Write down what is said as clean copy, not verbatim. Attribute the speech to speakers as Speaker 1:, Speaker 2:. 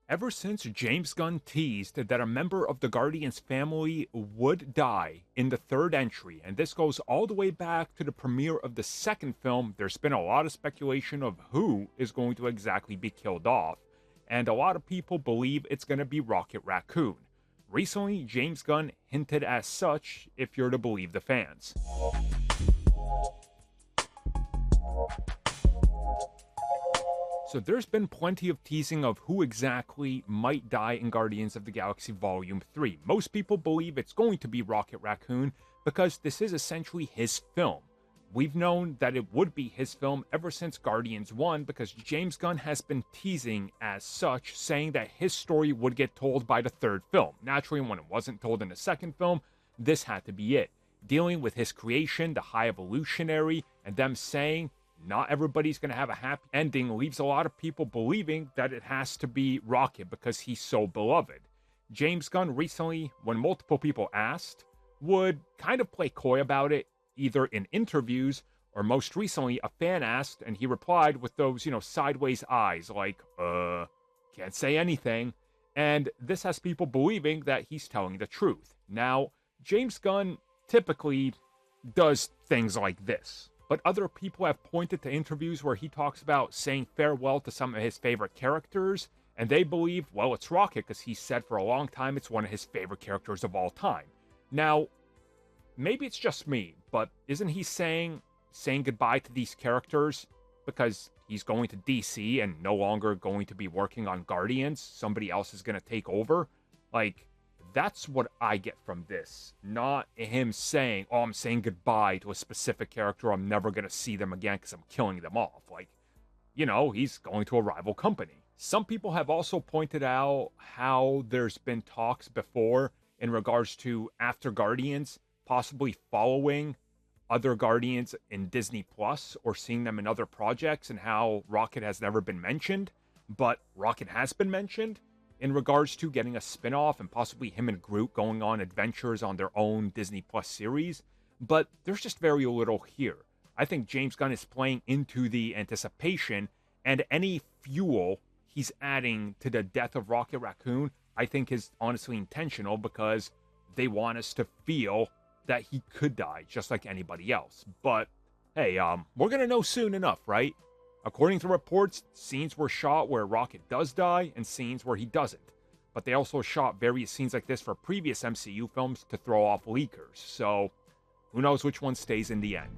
Speaker 1: Ever since James Gunn teased that a member of the Guardians family would die in the third entry, and this goes all the way back to the premiere of the second film, there's been a lot of speculation of who is going to exactly be killed off, and a lot of people believe it's going to be Rocket Raccoon. Recently, James Gunn hinted as such, if you're to believe the fans. So there's been plenty of teasing of who exactly might die in Guardians of the Galaxy Volume 3. Most people believe it's going to be Rocket Raccoon because this is essentially his film. We've known that it would be his film ever since Guardians 1 because James Gunn has been teasing as such, saying that his story would get told by the third film. Naturally, when it wasn't told in the second film, this had to be it. Dealing with his creation, the High Evolutionary, and them saying not everybody's going to have a happy ending leaves a lot of people believing that it has to be Rocket because he's so beloved. James Gunn recently, when multiple people asked, would kind of play coy about it, either in interviews or most recently a fan asked and he replied with those, sideways eyes like, can't say anything. And this has people believing that he's telling the truth. Now, James Gunn typically does things like this. But other people have pointed to interviews where he talks about saying farewell to some of his favorite characters, and they believe, well, it's Rocket because he said for a long time it's one of his favorite characters of all time. Now, maybe it's just me, but isn't he saying goodbye to these characters because he's going to DC and no longer going to be working on Guardians? Somebody else is going to take over? Like, that's what I get from this. Not him saying, I'm saying goodbye to a specific character. I'm never going to see them again because I'm killing them off. Like, he's going to a rival company. Some people have also pointed out how there's been talks before in regards to after Guardians, possibly following other Guardians in Disney Plus or seeing them in other projects, and how Rocket has never been mentioned, but Rocket has been mentioned in regards to getting a spin-off and possibly him and Groot going on adventures on their own Disney Plus series. But there's just very little here. I think James Gunn is playing into the anticipation, and any fuel he's adding to the death of Rocket Raccoon, I think is honestly intentional because they want us to feel that he could die just like anybody else. But hey, we're gonna know soon enough, right? According to reports, scenes were shot where Rocket does die and scenes where he doesn't. But they also shot various scenes like this for previous MCU films to throw off leakers. So who knows which one stays in the end.